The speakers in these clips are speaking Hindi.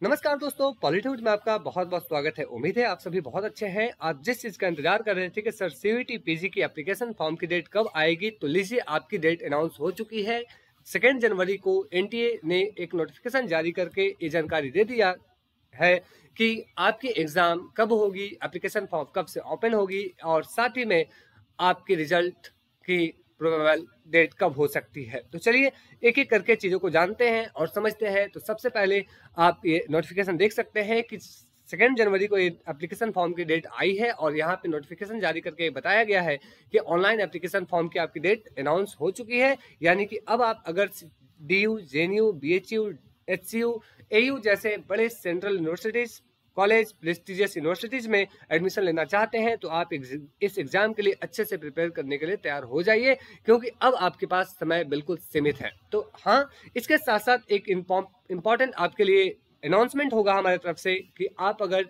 नमस्कार दोस्तों, पॉलिट्यूड में आपका बहुत बहुत स्वागत है। उम्मीद है आप सभी बहुत अच्छे हैं। आप जिस चीज का इंतजार कर रहे थे कि सर सीयूईटी पीजी की एप्लीकेशन फॉर्म की डेट कब आएगी, तो लीजिए आपकी डेट अनाउंस हो चुकी है। 2 जनवरी को एनटीए ने एक नोटिफिकेशन जारी करके ये जानकारी दे दिया है कि आपकी एग्जाम कब होगी, एप्लीकेशन फॉर्म कब से ओपन होगी और साथ ही में आपके रिजल्ट की प्रोबेबल डेट कब हो सकती है। तो चलिए एक एक करके चीजों को जानते हैं और समझते हैं। तो सबसे पहले आप ये नोटिफिकेशन देख सकते हैं कि 2 जनवरी को ये एप्लीकेशन फॉर्म की डेट आई है और यहाँ पे नोटिफिकेशन जारी करके बताया गया है कि ऑनलाइन एप्लीकेशन फॉर्म की आपकी डेट अनाउंस हो चुकी है। यानी कि अब आप अगर DU, JNU, BHU, HCU, AU जैसे बड़े central universities, college, prestigious universities में एडमिशन लेना चाहते हैं तो आप इस एग्जाम के लिए अच्छे से प्रिपेयर करने के लिए तैयार हो जाइए, क्योंकि अब आपके पास समय बिल्कुल सीमित है। तो हाँ, इसके साथ साथ एक इम्पॉर्टेंट आपके लिए अनाउंसमेंट होगा हमारी तरफ से कि आप अगर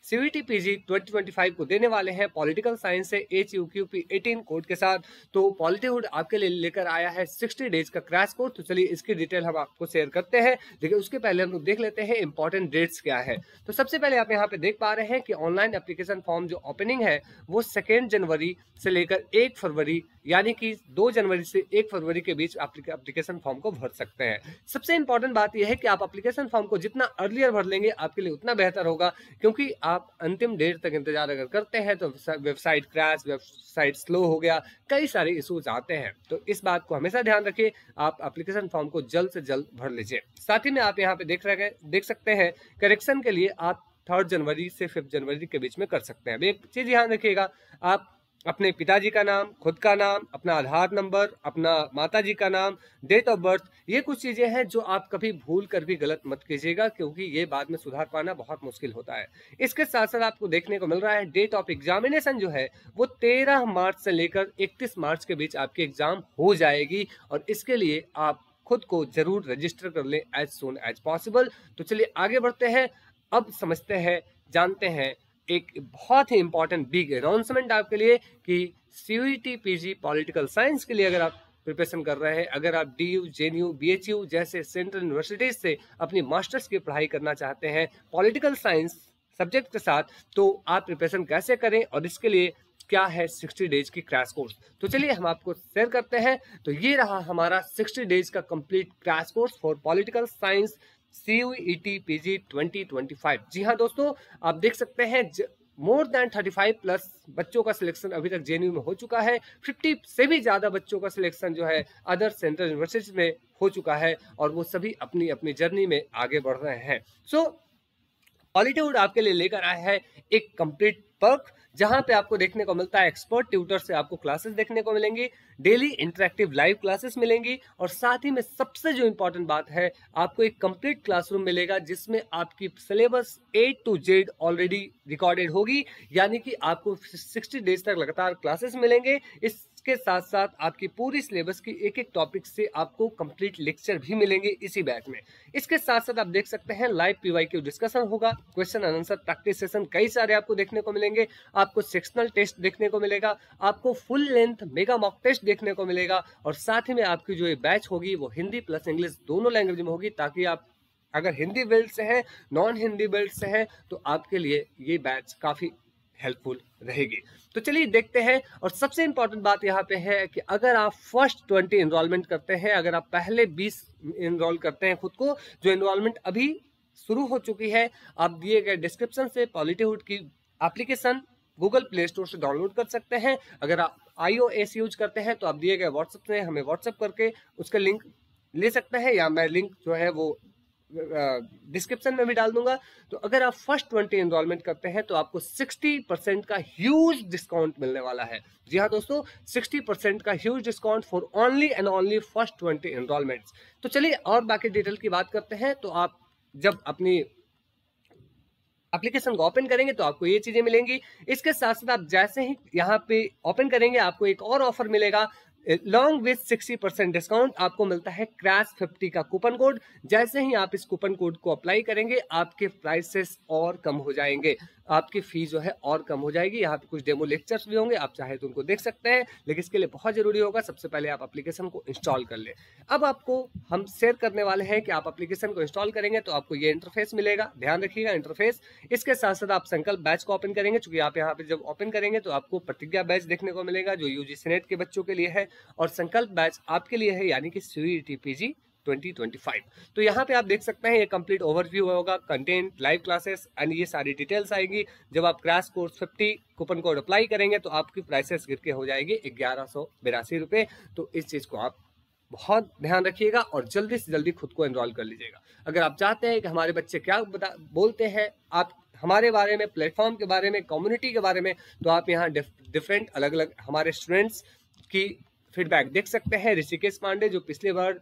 सीयूईटी पीजी 2025 को देने वाले हैं पॉलिटिकल साइंस से HUQP 18 कोड के साथ, तो पॉलिटीवुड आपके लिए लेकर आया है 60 डेज का क्रैश कोर्स। तो चलिए इसकी डिटेल हम आपको शेयर करते हैं, लेकिन उसके पहले हम लोग देख लेते हैं इंपॉर्टेंट डेट्स क्या है। तो सबसे पहले आप यहाँ पे देख पा रहे हैं कि ऑनलाइन एप्लीकेशन फॉर्म जो ओपनिंग है वो 2 जनवरी से लेकर 1 फरवरी, यानी कि 2 जनवरी से 1 फरवरी के बीच एप्लीकेशन फॉर्म को भर सकते हैं। सबसे इंपॉर्टेंट बात यह है कि आप एप्लीकेशन फॉर्म को जितना अर्लियर भर लेंगे आपके लिए उतना बेहतर होगा, क्योंकि आप अंतिम डेट तक इंतजार अगर करते हैं तो वेबसाइट क्रैश, वेबसाइट स्लो हो गया, कई सारे इश्यूज आते हैं। तो इस बात को हमेशा ध्यान रखिए, आप एप्लीकेशन फॉर्म को जल्द से जल्द भर लीजिए। साथ ही में आप यहाँ पे देख सकते हैं करेक्शन के लिए आप 3 जनवरी से 5 जनवरी के बीच में कर सकते हैं। एक चीज ध्यान रखिएगा, आप अपने पिताजी का नाम, खुद का नाम, अपना आधार नंबर, अपना माताजी का नाम, डेट ऑफ बर्थ, ये कुछ चीजें हैं जो आप कभी भूल कर भी गलत मत कीजिएगा, क्योंकि ये बाद में सुधार पाना बहुत मुश्किल होता है। इसके साथ साथ आपको देखने को मिल रहा है डेट ऑफ एग्जामिनेशन जो है वो 13 मार्च से लेकर 31 मार्च के बीच आपकी एग्जाम हो जाएगी और इसके लिए आप खुद को जरूर रजिस्टर कर लें एज सून एज पॉसिबल। तो चलिए आगे बढ़ते हैं, अब समझते हैं, जानते हैं एक बहुत ही इंपॉर्टेंट बिग अनाउंसमेंट आपके लिए कि सीयूईटी पीजी पॉलिटिकल साइंस के लिए अगर आप प्रिपरेशन कर रहे हैं, अगर आप डीयू, जेएनयू, बीएचयू जैसे सेंट्रल यूनिवर्सिटीज से अपनी मास्टर्स की पढ़ाई करना चाहते हैं पॉलिटिकल साइंस सब्जेक्ट के साथ, तो आप प्रिपरेशन कैसे करें और इसके लिए क्या है 60 डेज की क्रैश कोर्स। तो चलिए हम आपको शेयर करते हैं। तो ये रहा हमारा 60 डेज का complete crash course for political science CUET PG 2025। जी हाँ दोस्तों, आप देख सकते हैं मोर देन 35 प्लस बच्चों का सिलेक्शन अभी तक जेएनयू में हो चुका है। 50 से भी ज्यादा बच्चों का सिलेक्शन जो है अदर सेंट्रल यूनिवर्सिटीज में हो चुका है और वो सभी अपनी अपनी जर्नी में आगे बढ़ रहे हैं। सो पॉलिट्यूड आपके लिए लेकर आया है एक कंप्लीट पर्क, जहां पे आपको देखने को मिलता है एक्सपर्ट ट्यूटर से आपको क्लासेस देखने को मिलेंगी, डेली इंटरेक्टिव लाइव क्लासेस मिलेंगी और साथ ही में सबसे जो इंपॉर्टेंट बात है, आपको एक कंप्लीट क्लासरूम मिलेगा जिसमें आपकी syllabus A to Z already recorded होगी, यानी कि आपको 60 डेज तक लगातार क्लासेस मिलेंगे। इसके साथ साथ आपकी पूरी सिलेबस की एक एक टॉपिक से आपको कंप्लीट लेक्चर भी मिलेंगे इसी बैच में। इसके साथ साथ आप देख सकते हैं लाइव PYQ डिस्कशन होगा, question and answer practice session कई सारे आपको देखने को मिलेंगे, आपको सेक्शनल टेस्ट देखने को मिलेगा, आपको full length mega mock test देखने को मिलेगा और साथ ही में आपकी जो ये बैच होगी वो हिंदी प्लस इंग्लिश दोनों लैंग्वेज में होगी, ताकि आप अगर हिंदी बेल्ट से हैं, नॉन हिंदी बेल्ट से हैं, तो आपके लिए ये बैच काफी हेल्पफुल रहेगी। तो चलिए देखते हैं। और सबसे इंपॉर्टेंट बात यहाँ पे है कि अगर आप फर्स्ट 20 एनरोलमेंट करते हैं, अगर आप पहले 20 एनरोल करते हैं खुद को, जो एनरोलमेंट अभी शुरू हो चुकी है, आप दिए गए डिस्क्रिप्शन से पॉलिटीहुड की एप्लीकेशन गूगल प्ले स्टोर से डाउनलोड कर सकते हैं। अगर आप iOS यूज करते हैं तो आप दिए गए व्हाट्सएप से हमें व्हाट्सएप करके उसका लिंक ले सकते हैं, या मैं लिंक जो है वो डिस्क्रिप्शन में भी डाल दूंगा। तो अगर आप फर्स्ट 20 एनरोलमेंट करते हैं तो आपको 60% का ह्यूज डिस्काउंट मिलने वाला है। जी हाँ दोस्तों, 60% का huge discount for only and only first 20 enrolments. तो चलिए और बाकी डिटेल की बात करते हैं। तो आप जब अपनी एप्लीकेशन को ओपन करेंगे तो आपको ये चीजें मिलेंगी। इसके साथ साथ आप जैसे ही यहाँ पे ओपन करेंगे आपको एक और ऑफर मिलेगा, लॉन्ग विथ 60% डिस्काउंट आपको मिलता है क्रैश 50 का कूपन कोड। जैसे ही आप इस कूपन कोड को अप्लाई करेंगे आपके प्राइसेस और कम हो जाएंगे। आपकी फीस जो है और कम हो जाएगी। यहाँ पे कुछ डेमो लेक्चर्स भी होंगे, आप चाहे तो उनको देख सकते हैं, लेकिन इसके लिए बहुत जरूरी होगा सबसे पहले आप एप्लीकेशन को इंस्टॉल कर ले। अब आपको हम शेयर करने वाले हैं कि आप एप्लीकेशन को इंस्टॉल करेंगे तो आपको ये इंटरफेस मिलेगा, ध्यान रखिएगा इंटरफेस। इसके साथ साथ आप संकल्प बैच को ओपन करेंगे, चूंकि आप यहाँ पे जब ओपन करेंगे तो आपको प्रतिज्ञा बैच देखने को मिलेगा जो यूजीसी नेट के बच्चों के लिए है, और संकल्प बैच आपके लिए है, यानी कि सीईटी पीजी 2025। तो यहाँ पे आप देख सकते हैं ये कंप्लीट ओवरव्यू होगा, कंटेंट, लाइव क्लासेस एंड ये सारी डिटेल्स आएगी। जब आप crash course 50 coupon code apply करेंगे तो आपकी प्राइसेस गिर के हो जाएगी 1182 रुपये। तो इस चीज को आप बहुत ध्यान रखिएगा और जल्दी से जल्दी खुद को एनरोल कर लीजिएगा। अगर आप चाहते हैं कि हमारे बच्चे क्या बोलते हैं आप हमारे बारे में, प्लेटफॉर्म के बारे में, कम्युनिटी के बारे में, तो आप यहाँ डिफरेंट अलग अलग हमारे स्टूडेंट्स की फीडबैक देख सकते हैं। ऋषिकेश पांडे जो पिछले बार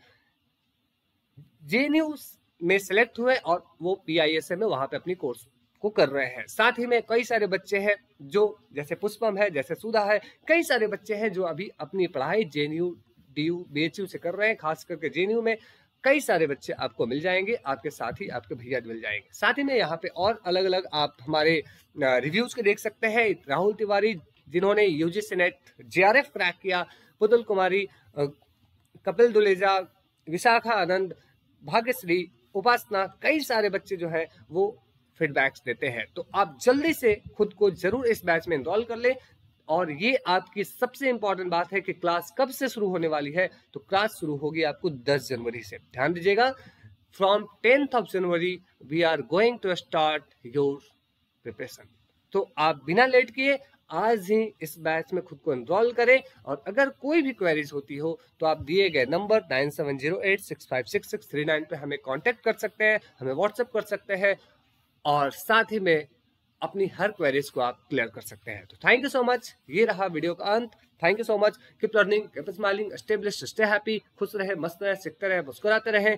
जेएनयू में सिलेक्ट हुए और वो पीआईएसए में वहां पे अपनी कोर्स को कर रहे हैं। साथ ही में कई सारे बच्चे हैं जो जैसे पुष्पम है, जैसे सुधा है, कई सारे बच्चे हैं जो अभी अपनी पढ़ाई जेएनयू, डीयू, बीएचयू से कर रहे हैं। खास करके जेएनयू में कई सारे बच्चे आपको मिल जाएंगे, आपके साथ ही आपके भैया मिल जाएंगे। साथ ही में यहाँ पे और अलग अलग आप हमारे रिव्यूज के देख सकते हैं। राहुल तिवारी जिन्होंने यूजीसी नेट जेआरएफ क्रैक किया, पुतुल कुमारी, कपिल दुलेजा, विशाखा आनंद, भाग्यश्री, उपासना, कई सारे बच्चे जो है वो फीडबैक्स देते हैं। तो आप जल्दी से खुद को जरूर इस बैच में एनरोल कर ले। और ये आपकी सबसे इंपॉर्टेंट बात है कि क्लास कब से शुरू होने वाली है, तो क्लास शुरू होगी आपको 10 जनवरी से। ध्यान दीजिएगा, from 10th of January we are going to start your preparation. तो आप बिना लेट किए आज ही इस बैच में खुद को एनरोल करें। और अगर कोई भी क्वेरीज होती हो तो आप दिए गए नंबर 9708656639 पे हमें कांटेक्ट कर सकते हैं, हमें व्हाट्सएप कर सकते हैं, और साथ ही में अपनी हर क्वेरीज को आप क्लियर कर सकते हैं। तो थैंक यू सो मच, ये रहा वीडियो का अंत। Thank you so much, keep learning, keep smiling, stay blessed, stay happy, खुश रहे, मस्त रहे, सीखते रहे, मुस्कुराते रहे।